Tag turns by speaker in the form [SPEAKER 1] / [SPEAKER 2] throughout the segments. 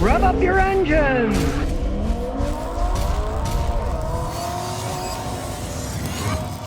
[SPEAKER 1] Rev up your engines!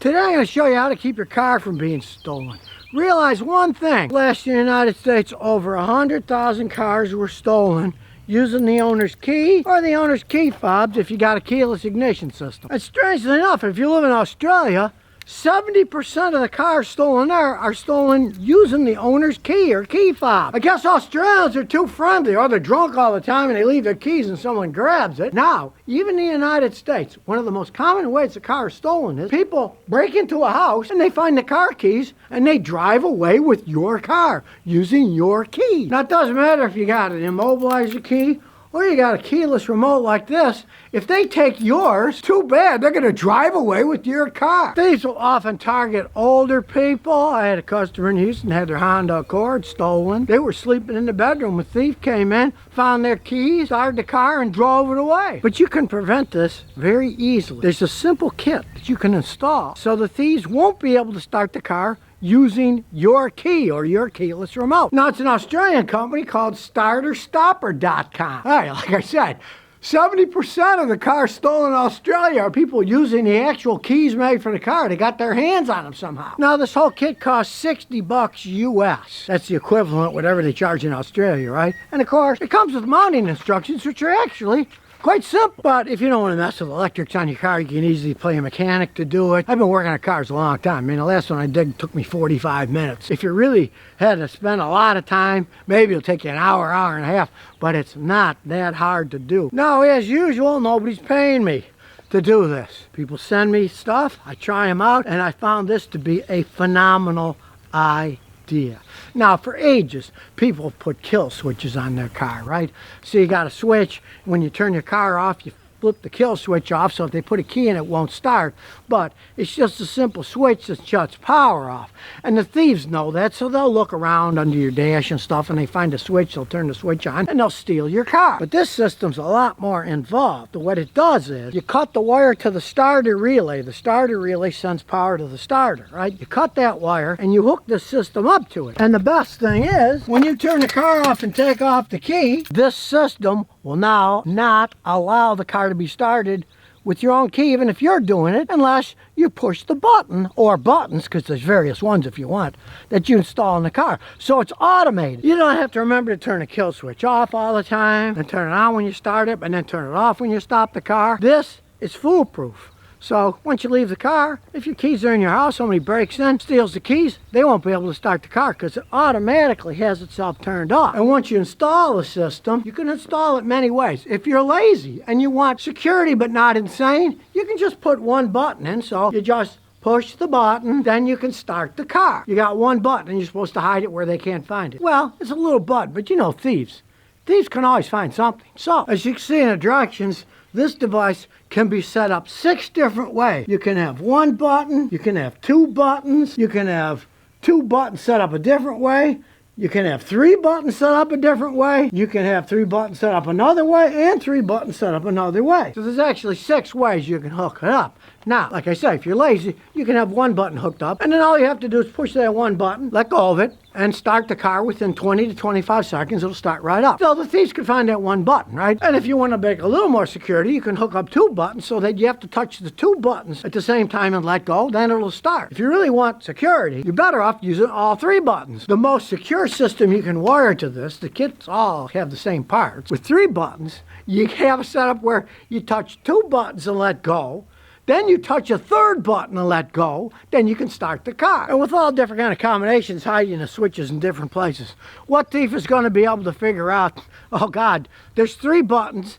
[SPEAKER 1] Today I'm going to show you how to keep your car from being stolen. Realize one thing. Last year in the United States, over 100,000 cars were stolen using the owner's key or the owner's key fobs if you got a keyless ignition system. And strangely enough, if you live in Australia, 70% of the cars stolen there are stolen using the owner's key or key fob. I guess Australians are too friendly, or they're drunk all the time and they leave their keys and someone grabs it. Now, even in the United States, one of the most common ways a car is stolen is people break into a house and they find the car keys and they drive away with your car using your key. Now, it doesn't matter if you got an immobilizer key or you got a keyless remote like this. If they take yours, too bad, they're gonna drive away with your car. Thieves will often target older people. I had a customer in Houston had their Honda Accord stolen. They were sleeping in the bedroom. A thief came in, found their keys, started the car and drove it away. But you can prevent this very easily. There's a simple kit that you can install so the thieves won't be able to start the car using your key or your keyless remote. Now, it's an Australian company called StarterStopper.com. All right, like I said, 70% of the cars stolen in Australia are people using the actual keys made for the car. They got their hands on them somehow. Now, this whole kit costs $60 US. That's the equivalent, whatever they charge in Australia, right? And of course, it comes with mounting instructions, which are actually quite simple. But if you don't want to mess with electrics on your car, you can easily pay a mechanic to do it. I've been working on cars a long time. I mean, the last one I did took me 45 minutes. If you really had to spend a lot of time, maybe it'll take you an hour, hour and a half, but it's not that hard to do. Now, as usual, nobody's paying me to do this. People send me stuff, I try them out, and I found this to be a phenomenal idea. Now, for ages, people put kill switches on their car, right? So you got a switch. When you turn your car off, you flip the kill switch off, so if they put a key in, it won't start. But it's just a simple switch that shuts power off. And the thieves know that, so they'll look around under your dash and stuff, and they find a switch, they'll turn the switch on, and they'll steal your car. But this system's a lot more involved. What it does is, you cut the wire to the starter relay. The starter relay sends power to the starter, right? You cut that wire, and you hook the system up to it. And the best thing is, when you turn the car off and take off the key, this system will now not allow the car to be started with your own key, even if you're doing it, unless you push the button, or buttons, because there's various ones if you want, that you install in the car. So it's automated. You don't have to remember to turn the kill switch off all the time, and turn it on when you start it, and then turn it off when you stop the car. This is foolproof. So once you leave the car, if your keys are in your house, somebody breaks in, steals the keys, they won't be able to start the car because it automatically has itself turned off. And once you install the system, you can install it many ways. If you're lazy and you want security but not insane, you can just put one button in. So you just push the button, then you can start the car. You got one button and you're supposed to hide it where they can't find it. Well, it's a little button, but you know thieves. Thieves can always find something. So, as you can see in the directions, this device can be set up 6 different ways. You can have one button, you can have 2 buttons, you can have 2 buttons set up a different way, you can have 3 buttons set up a different way, you can have 3 buttons set up another way, and 3 buttons set up another way. So there's actually 6 ways you can hook it up. Now, like I say, if you're lazy, you can have one button hooked up, and then all you have to do is push that one button, let go of it, and start the car within 20 to 25 seconds. It'll start right up. So the thieves can find that one button, right? And if you want to make a little more security, you can hook up 2 buttons so that you have to touch the 2 buttons at the same time and let go, then it'll start. If you really want security, you're better off using all 3 buttons. The most secure system you can wire to this, the kits all have the same parts. With 3 buttons, you have a setup where you touch 2 buttons and let go. Then you touch a 3rd button and let go, then you can start the car. And with all different kind of combinations, hiding the switches in different places, what thief is going to be able to figure out, oh God, there's 3 buttons,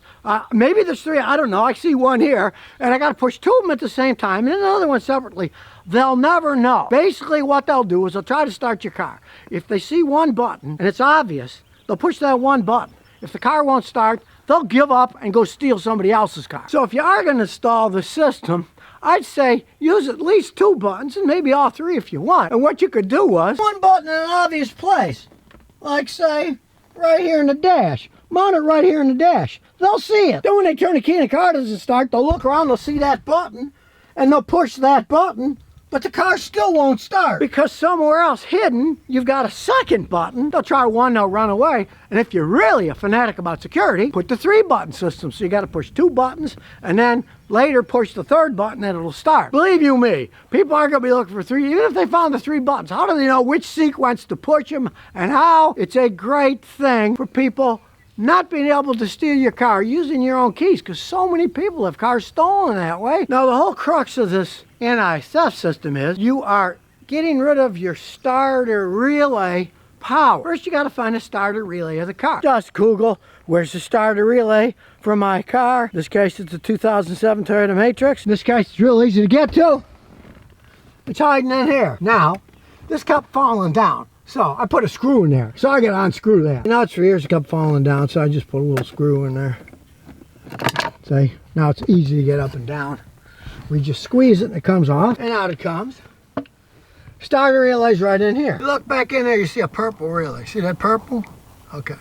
[SPEAKER 1] maybe there's 3, I don't know, I see one here, and I got to push 2 of them at the same time, and another one separately. They'll never know. Basically what they'll do is they'll try to start your car. If they see one button, and it's obvious, they'll push that one button. If the car won't start, they'll give up and go steal somebody else's car. So if you are going to install the system, I'd say use at least 2 buttons and maybe all 3 if you want. And what you could do was one button in an obvious place, like say right here in the dash. Mount it right here in the dash. They'll see it. Then when they turn the key and the car doesn't start, they'll look around, they'll see that button, and they'll push that button but the car still won't start. Because somewhere else hidden, you've got a second button. They'll try one, they'll run away. And if you're really a fanatic about security, put the 3-button system. So you got to push 2 buttons and then later push the 3rd button and it'll start. Believe you me, people aren't going to be looking for 3, even if they found the 3 buttons. How do they know which sequence to push them and how? It's a great thing for people not being able to steal your car, using your own keys, because so many people have cars stolen that way. Now, the whole crux of this anti-theft system is you are getting rid of your starter relay power. First, you got to find a starter relay of the car. Just Google, where's the starter relay for my car? In this case, it's a 2007 Toyota Matrix. In this case, it's real easy to get to. It's hiding in here. Now, this kept falling down. So I put a screw in there. So I got to unscrew that. Now it's for years, it kept falling down, so I just put a little screw in there. See, now it's easy to get up and down. We just squeeze it and it comes off, and out it comes. Starter relay's right in here. You look back in there, you see a purple relay. See that purple? Okay.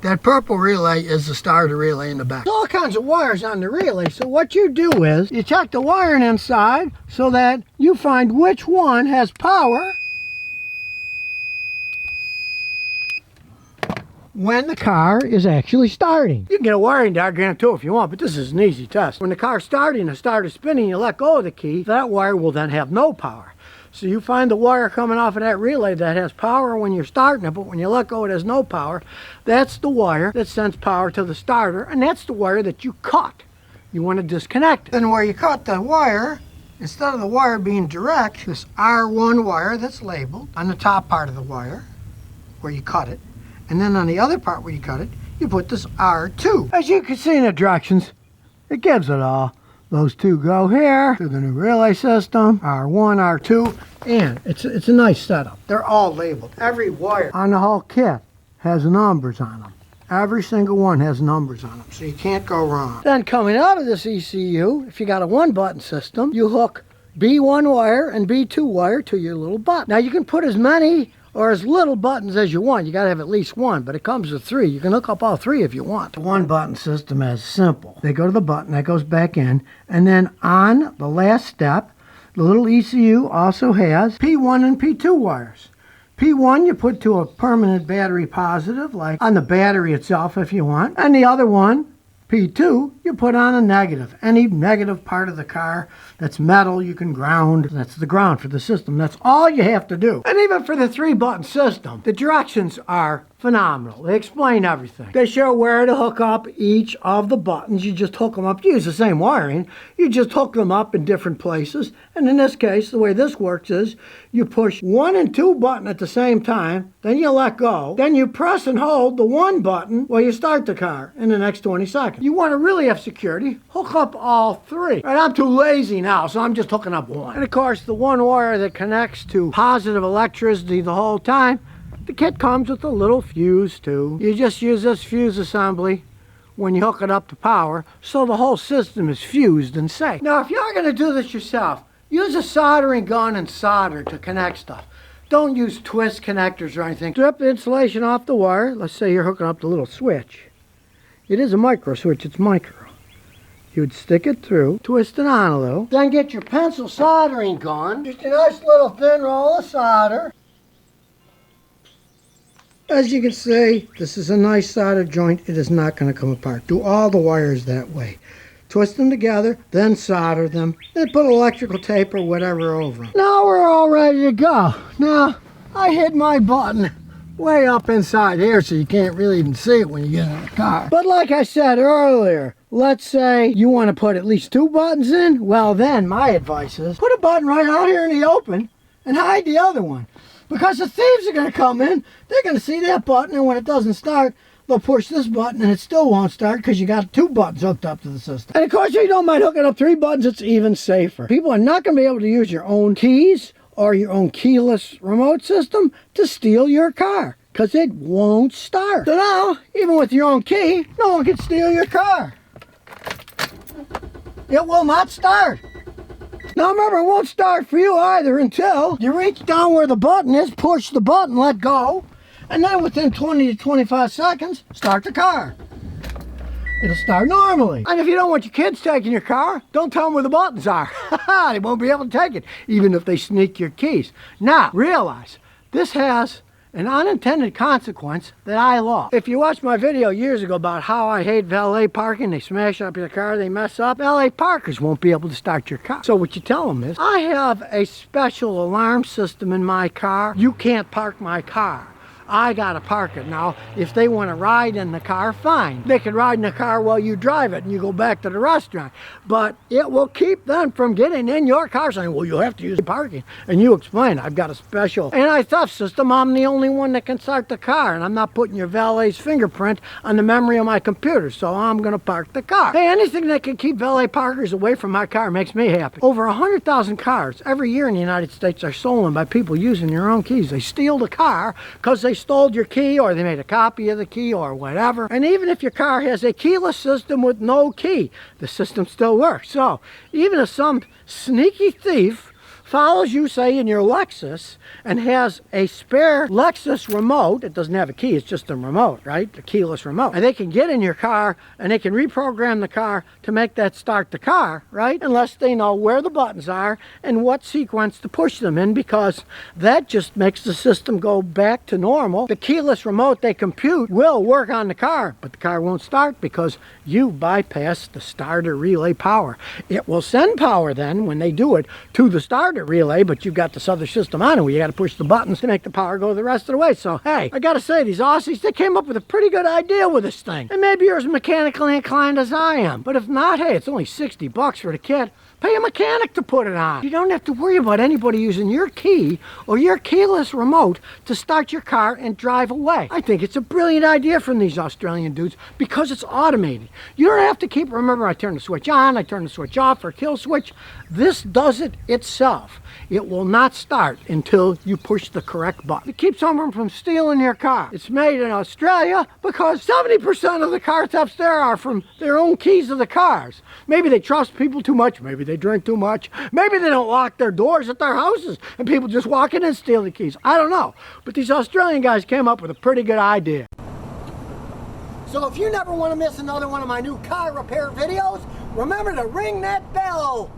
[SPEAKER 1] That purple relay is the starter relay in the back. There's all kinds of wires on the relay, so what you do is you check the wiring inside so that you find which one has power when the car is actually starting. You can get a wiring diagram too if you want, but this is an easy test. When the car's starting, the starter's spinning, you let go of the key, that wire will then have no power. So you find the wire coming off of that relay that has power when you're starting it, but when you let go it has no power. That's the wire that sends power to the starter, and that's the wire that you cut. You want to disconnect it. Then where you cut the wire, instead of the wire being direct, this R1 wire that's labeled on the top part of the wire where you cut it, and then on the other part where you cut it, you put this R2. As you can see in the directions, it gives it all. Those 2 go here to the new relay system, R1, R2, and it's a nice setup. They're all labeled. Every wire on the whole kit has numbers on them. Every single one has numbers on them, so you can't go wrong. Then coming out of this ECU, if you got a 1-button system, you hook B1 wire and B2 wire to your little button. Now you can put as many or as little buttons as you want. You got to have at least 1, but it comes with 3. You can hook up all 3 if you want. The 1-button system is simple. They go to the button, that goes back in, and then on the last step, the little ECU also has P1 and P2 wires. P1 you put to a permanent battery positive, like on the battery itself if you want, and the other one, P2, you put on a negative. Any negative part of the car that's metal you can ground. That's the ground for the system. That's all you have to do. And even for the 3-button system, the directions are phenomenal. They explain everything. They show where to hook up each of the buttons. You just hook them up. You use the same wiring. You just hook them up in different places. And in this case, the way this works is you push 1 and 2 button at the same time, then you let go. Then you press and hold the 1 button while you start the car in the next 20 seconds. You want to really have security, hook up all 3. Right, I'm too lazy now, so I'm just hooking up 1. And of course, the 1 wire that connects to positive electricity the whole time, the kit comes with a little fuse too. You just use this fuse assembly when you hook it up to power, so the whole system is fused and safe. Now, if you're going to do this yourself, use a soldering gun and solder to connect stuff. Don't use twist connectors or anything. Strip the insulation off the wire. Let's say you're hooking up the little switch. It is a micro switch, it's micro. You would stick it through, twist it on a little, then get your pencil soldering gun, just a nice little thin roll of solder. As you can see, this is a nice solder joint. It is not going to come apart. Do all the wires that way. Twist them together, then solder them, then put electrical tape or whatever over them. Now we're all ready to go. Now, I hid my button way up inside here so you can't really even see it when you get in the car. But like I said earlier, let's say you want to put at least 2 buttons in. Well then, my advice is put a button right out here in the open and hide the other one. Because the thieves are going to come in, they're going to see that button, and when it doesn't start, they'll push this button and it still won't start because you got 2 buttons hooked up to the system. And of course, if you don't mind hooking up 3 buttons, it's even safer. People are not going to be able to use your own keys or your own keyless remote system to steal your car because it won't start. So now, even with your own key, no one can steal your car. It will not start. Now remember, it won't start for you either until you reach down where the button is, push the button, let go, and then within 20 to 25 seconds, start the car. it'll start normally. And if you don't want your kids taking your car, don't tell them where the buttons are. They won't be able to take it, even if they sneak your keys. Now, realize, this has an unintended consequence that I love. If you watched my video years ago about how I hate valet parking, they smash up your car, they mess up, valet parkers won't be able to start your car. So what you tell them is, I have a special alarm system in my car. You can't park my car. I gotta park it. Now, if they want to ride in the car, fine. They can ride in the car while you drive it and you go back to the restaurant. But it will keep them from getting in your car saying, well, you have to use parking. And you explain, I've got a special anti-theft system. I'm the only one that can start the car. And I'm not putting your valet's fingerprint on the memory of my computer. So I'm gonna park the car. Hey, anything that can keep valet parkers away from my car makes me happy. Over 100,000 cars every year in the United States are stolen by people using their own keys. They steal the car because they stole your key, or they made a copy of the key, or whatever. And even if your car has a keyless system with no key, the system still works. So even if some sneaky thief follows you, say, in your Lexus and has a spare Lexus remote, it doesn't have a key, it's just a remote, right? A keyless remote. And they can get in your car and they can reprogram the car to make that start the car, right? Unless they know where the buttons are and what sequence to push them in, because that just makes the system go back to normal. The keyless remote they compute will work on the car, but the car won't start because you bypass the starter relay power. It will send power then, when they do it, to the starter relay, but you've got this other system on it where you got to push the buttons to make the power go the rest of the way. So hey, I gotta say, these Aussies, they came up with a pretty good idea with this thing. And maybe you're as mechanically inclined as I am, but if not, hey, it's only 60 bucks for the kit. Pay a mechanic to put it on. You don't have to worry about anybody using your key or your keyless remote to start your car and drive away. I think it's a brilliant idea from these Australian dudes because it's automated. You don't have to keep, remember, I turn the switch on, I turn the switch off, or kill switch. This does it itself. It will not start until you push the correct button. It keeps someone from stealing your car. It's made in Australia because 70% of the car thefts there are from their own keys of the cars. Maybe they trust people too much, maybe they drink too much, maybe they don't lock their doors at their houses and people just walk in and steal the keys. I don't know, but these Australian guys came up with a pretty good idea. So if you never want to miss another one of my new car repair videos, remember to ring that bell.